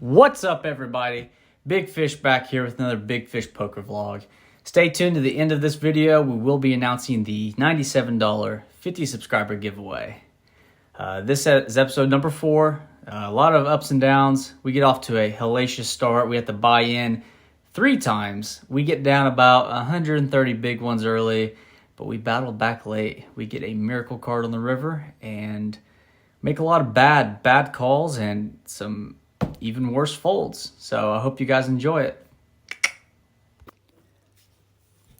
What's up, everybody? Big Fish back here with another Big Fish poker vlog. Stay tuned to the end of this video. We will be announcing the $97 50 subscriber giveaway. This is episode number 4. A lot of ups and downs. We get off to a hellacious start. We have to buy in 3 times. We get down about 130 big ones early, but we battled back late. We get a miracle card on the river and make a lot of bad calls and some even worse folds. So I hope you guys enjoy it.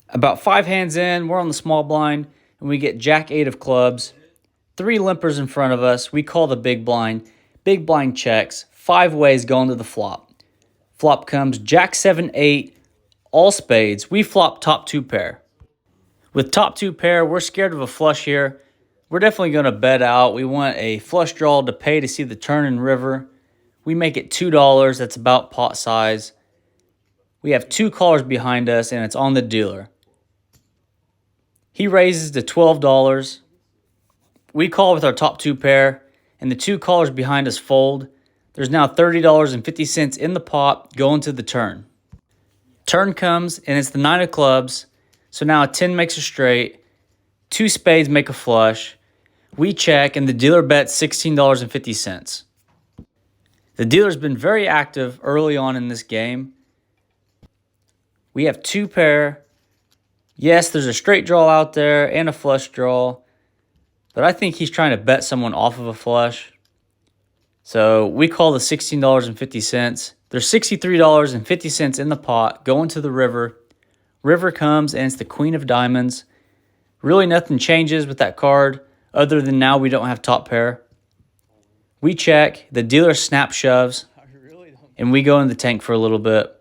About 5 hands in, we're on the small blind, and we get Jack 8 of clubs, 3 limpers in front of us. We call the big blind. Big blind checks, 5 ways going to the flop. Flop comes Jack 7, 8, all spades. We flop top 2 pair. With top 2 pair, we're scared of a flush here. We're definitely going to bet out. We want a flush draw to pay to see the turn and river. We make it $2. That's about pot size. We have 2 callers behind us, and it's on the dealer. He raises to $12. We call with our top 2 pair, and the 2 callers behind us fold. There's now $30.50 in the pot going to the turn. Turn comes, and it's the 9 of clubs. So now a 10 makes a straight. 2 spades make a flush. We check, and the dealer bets $16.50. The dealer's been very active early on in this game. We have 2 pair. Yes, there's a straight draw out there and a flush draw, but I think he's trying to bet someone off of a flush. So we call the $16.50. There's $63.50 in the pot going to the river. River comes, and it's the Queen of Diamonds. Really nothing changes with that card other than now we don't have top pair. We check, the dealer snap shoves, and we go in the tank for a little bit.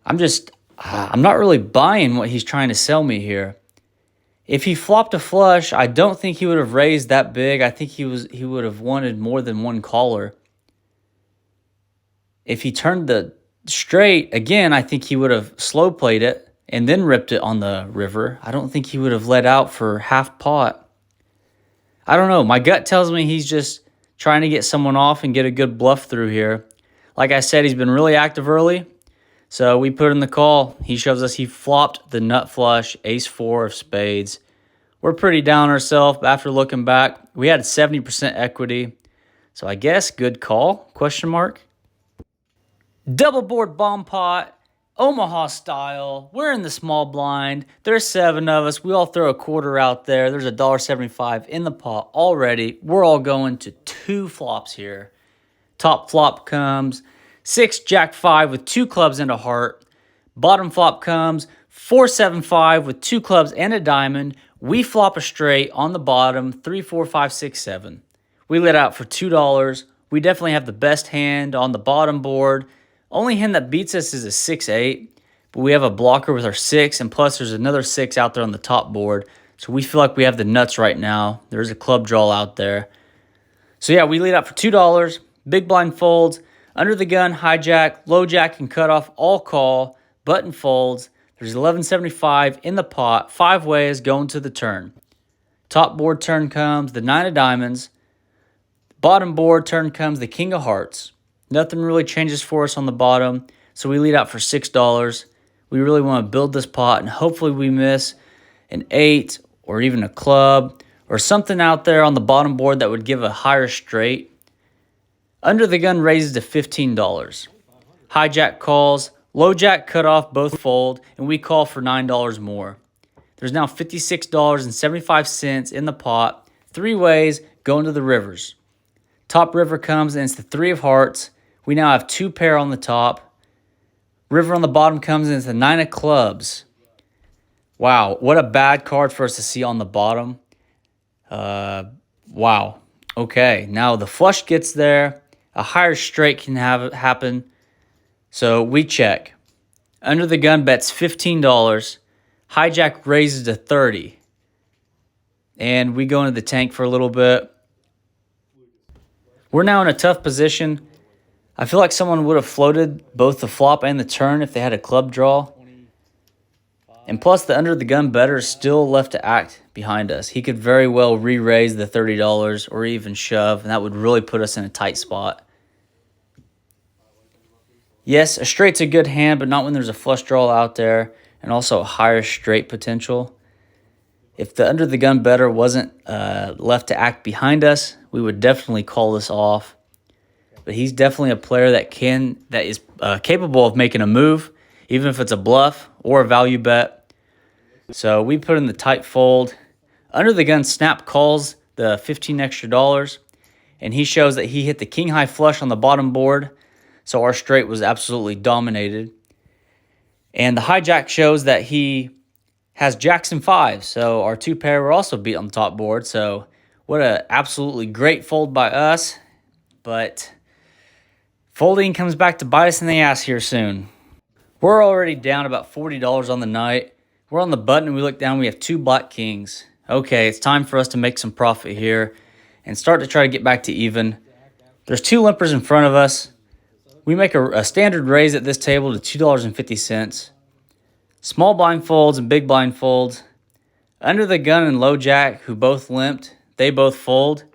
I'm not really buying what he's trying to sell me here. If he flopped a flush, I don't think he would have raised that big. I think he would have wanted more than 1 caller. If he turned the straight, again, I think he would have slow played it and then ripped it on the river. I don't think he would have let out for half pot. I don't know. My gut tells me he's just trying to get someone off and get a good bluff through here. Like I said, he's been really active early, so we put in the call. He shows us he flopped the nut flush, ace-4 of spades. We're pretty down ourselves, but after looking back, we had 70% equity. So I guess good call, question mark. Double board bomb pot, Omaha style. We're in the small blind. There's 7 of us. We all throw a quarter out there. There's $1.75 in the pot already. We're all going to 2 flops here. Top flop comes 6 Jack 5 with 2 clubs and a heart. Bottom flop comes 4 7 5 with 2 clubs and a diamond. We flop a straight on the bottom 3 4 5 6 7. We let out for $2. We definitely have the best hand on the bottom board. Only hand that beats us is a 6-8, but we have a blocker with our 6, and plus there's another 6 out there on the top board. So we feel like we have the nuts right now. There's a club draw out there. So yeah, we lead out for $2. Big blind folds. Under the gun, hijack, low jack, and cutoff, all call. Button folds. There's $11.75 in the pot. 5 ways going to the turn. Top board turn comes the 9 of diamonds. Bottom board turn comes the King of hearts. Nothing really changes for us on the bottom, so we lead out for $6. We really want to build this pot, and hopefully we miss an 8 or even a club or something out there on the bottom board that would give a higher straight. Under the gun raises to $15. Hijack calls, low jack cutoff, both fold, and we call for $9 more. There's now $56.75 in the pot. 3 ways going to the rivers. Top river comes, and it's the 3 of hearts. We now have 2 pair on the top. River on the bottom comes, and it's the 9 of clubs. Wow, what a bad card for us to see on the bottom. Wow. Okay, now the flush gets there. A higher straight can happen. So we check. Under the gun bets $15. Hijack raises to $30. And we go into the tank for a little bit. We're now in a tough position. I feel like someone would have floated both the flop and the turn if they had a club draw. And plus, the under the gun bettor is still left to act behind us. He could very well re-raise the $30 or even shove, and that would really put us in a tight spot. Yes, a straight's a good hand, but not when there's a flush draw out there and also a higher straight potential. If the under the gun better wasn't left to act behind us, we would definitely call this off. But he's definitely a player that is capable of making a move, even if it's a bluff or a value bet. So we put in the tight fold. Under the gun snap calls the 15 extra dollars, and he shows that he hit the king high flush on the bottom board. So our straight was absolutely dominated. And the hijack shows that he has jacks and fives. So our two pair were also beat on the top board. So what a absolutely great fold by us. But folding comes back to bite us in the ass here soon. We're already down about $40 on the night. We're on the button and we look down. We have two black kings. Okay, it's time for us to make some profit here and start to try to get back to even. There's two limpers in front of us. We make a standard raise at this table to $2.50. Small blind folds and big blind folds. Under the gun and low jack, who both limped, they both fold.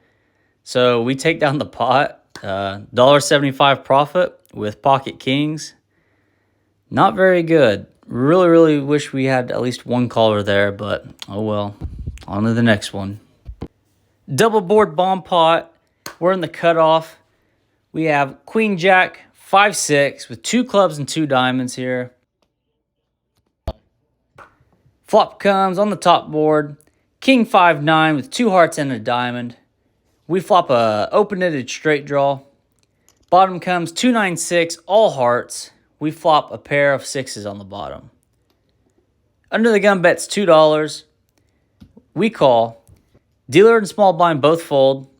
So we take down the pot. $1.75 profit with pocket kings. Not very good. Really, really wish we had at least one caller there, but oh well. On to the next one. Double board bomb pot. We're in the cutoff. We have queen jack, 5-6 with two clubs and two diamonds here. Flop comes on the top board. King 5-9 with two hearts and a diamond. We flop a open-ended straight draw. Bottom comes 2-9-6, all hearts. We flop a pair of sixes on the bottom. Under the gun bets $2. We call. Dealer and small blind both fold.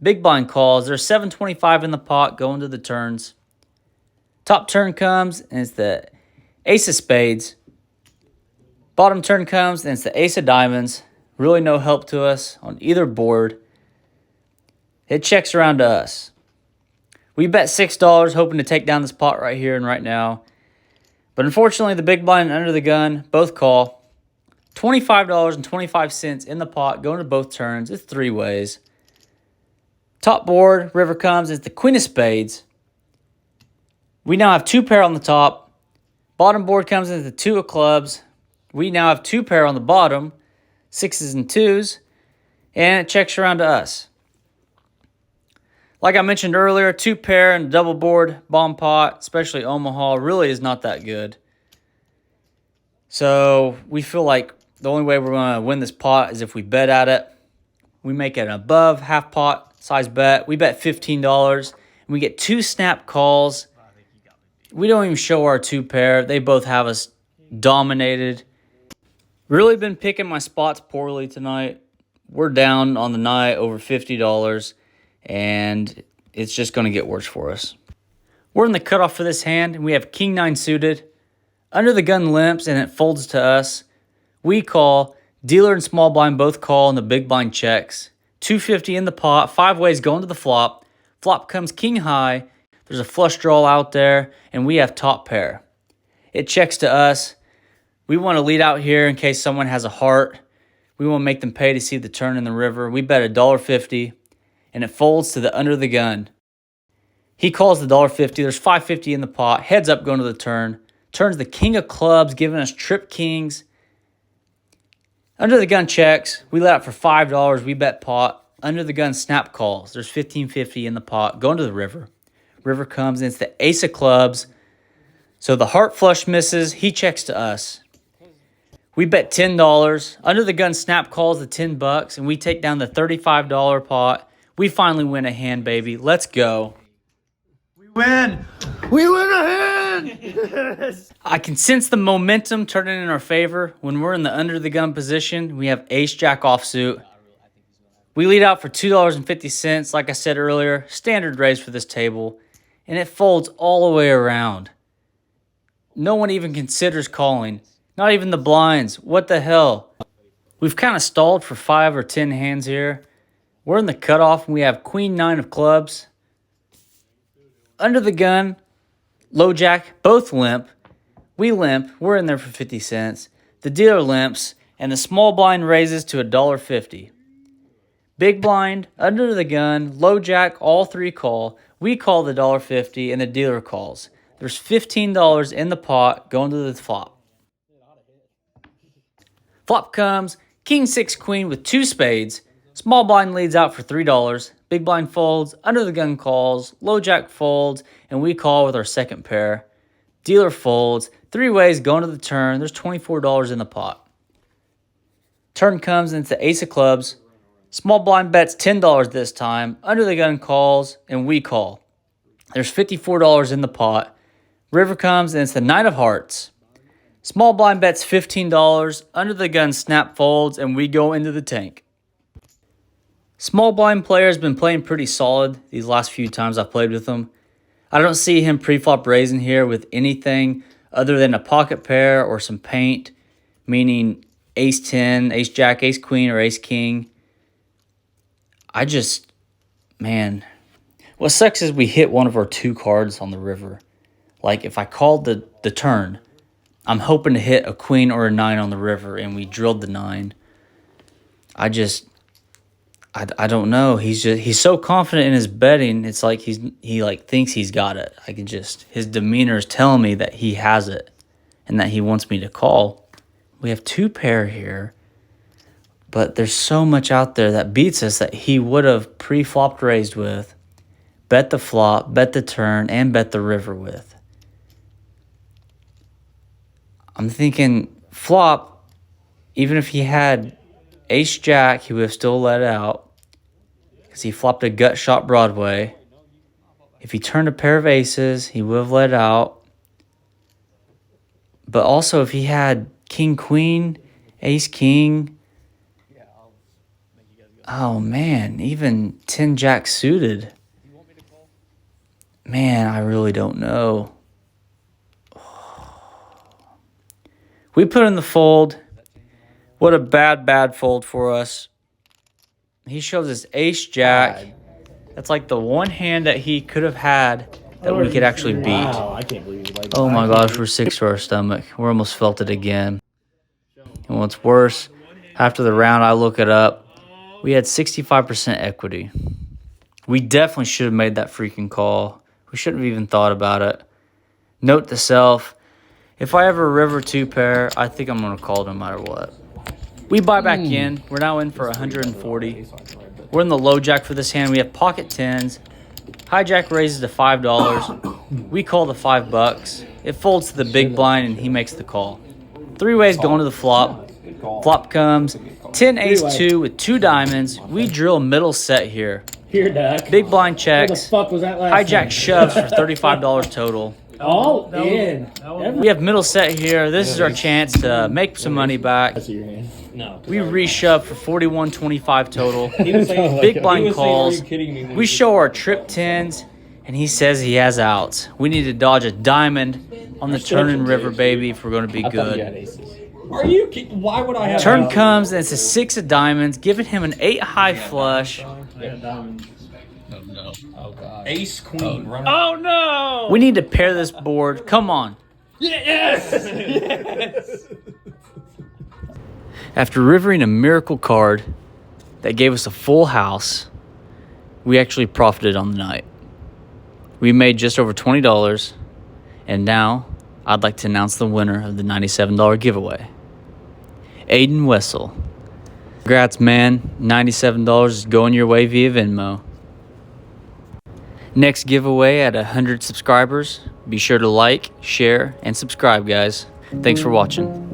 Big blind calls. There's $7.25 in the pot going to the turns. Top turn comes and it's the ace of spades. Bottom turn comes and it's the ace of diamonds. Really no help to us on either board. It checks around to us. We bet $6 hoping to take down this pot right here and right now. But unfortunately, the big blind and under the gun both call. $25.25 in the pot going to both turns. It's three ways. Top board, river comes, it's the queen of spades. We now have two pair on the top. Bottom board comes into the two of clubs. We now have two pair on the bottom, sixes and twos, and it checks around to us. Like I mentioned earlier, two pair and double board bomb pot, especially Omaha, really is not that good. So we feel like the only way we're going to win this pot is if we bet at it. We make an above half pot size bet. We bet $15, and we get two snap calls. We don't even show our two pair. They both have us dominated. Really been picking my spots poorly tonight. We're down on the night over $50, and it's just going to get worse for us. We're in the cutoff for this hand, and we have king 9 suited. Under the gun limps, and it folds to us. We call. Dealer and small blind both call, and the big blind checks. $2.50 in the pot, 5 ways going to the flop. Flop comes king high. There's a flush draw out there, and we have top pair. It checks to us. We want to lead out here in case someone has a heart. We want to make them pay to see the turn in the river. We bet $1.50, and it folds to the under the gun. He calls the $1.50. There's $5.50 in the pot. Heads up going to the turn. Turns the king of clubs, giving us trip kings. Under the gun checks. We let out for $5. We bet pot. Under the gun snap calls. There's $15.50 in the pot. Going to the river. River comes, and it's the ace of clubs. So the heart flush misses. He checks to us. We bet $10. Under the gun snap calls the $10, and we take down the $35 pot. We finally win a hand, baby. Let's go. We win! We win a hand! Yes! I can sense the momentum turning in our favor. When we're in the under the gun position, we have ace jack offsuit. We lead out for $2.50. Like I said earlier, standard raise for this table. And it folds all the way around. No one even considers calling. Not even the blinds. What the hell? We've kind of stalled for 5 or 10 hands here. We're in the cutoff, and we have queen 9 of clubs. Under the gun, low jack, both limp. We limp. We're in there for 50 cents. The dealer limps, and the small blind raises to $1.50. Big blind, under the gun, low jack, all three call. We call the $1.50, and the dealer calls. There's $15 in the pot going to the flop. Flop comes king 6 queen with 2 spades. Small blind leads out for $3. Big blind folds, under the gun calls, low jack folds, and we call with our second pair. Dealer folds, 3 ways going to the turn. There's $24 in the pot. Turn comes into the ace of clubs. Small blind bets $10 this time. Under the gun calls, and we call. There's $54 in the pot. River comes, and it's the nine of hearts. Small blind bets $15. Under the gun snap folds, and we go into the tank. Small blind player has been playing pretty solid these last few times I've played with him. I don't see him pre-flop raising here with anything other than a pocket pair or some paint, meaning ace 10, ace jack, ace queen, or ace king. Man, what sucks is we hit one of our 2 cards on the river. Like if I called the turn, I'm hoping to hit a queen or a 9 on the river, and we drilled the 9. I don't know. He's so confident in his betting. It's like he thinks he's got it. His demeanor is telling me that he has it and that he wants me to call. We have 2 pair here, but there's so much out there that beats us that he would have pre-flopped raised with, bet the flop, bet the turn, and bet the river with. I'm thinking flop, even if he had ace jack, he would have still let out because he flopped a gut shot Broadway. If he turned a pair of aces, he would have let out. But also if he had king queen, ace king, oh man, even 10 jack suited. Man, I really don't know. We put in the fold. What a bad fold for us. He shows us ace jack. That's like the one hand that he could have had that we could actually beat. Wow, I can't believe you like that. Oh my gosh, we're 6 to our stomach. We're almost felt it again. And what's worse, after the round, I look it up. We had 65% equity. We definitely should have made that freaking call. We shouldn't have even thought about it. Note to self, if I ever river 2 pair, I think I'm going to call no matter what. We buy back in. We're now in for 140. We're in the low jack for this hand. We have pocket 10s. High jack raises to $5. We call the $5. It folds to the big blind, and he makes the call. 3 ways going to the flop. Flop comes 10 ace 2 with 2 diamonds. We drill middle set here. Here, Duck. Big blind checks. What the fuck was that last High jack time? shoves for $35 total. All in. We have middle set here. This is our chance to make some money back. That's your hand. No. We reshove for $41.25 total. saying, Big blind calls. "Are you kidding me?" when We you show our trip 10s, and he says he has outs. We need to dodge a diamond on the turn and river, baby, if we're going to be I thought you had good. aces. Are you kidding? Why would I have Turn that? comes, and it's a 6 of diamonds, giving him an 8 high flush. Oh, God. Ace queen. Run Oh, no. We need to pair this board. Come on. Yes. Yes. After rivering a miracle card that gave us a full house, we actually profited on the night. We made just over $20, and now I'd like to announce the winner of the $97 giveaway. Aiden Wessel. Congrats, man. $97 is going your way via Venmo. Next giveaway at 100 subscribers. Be sure to like, share, and subscribe, guys. Thanks for watching.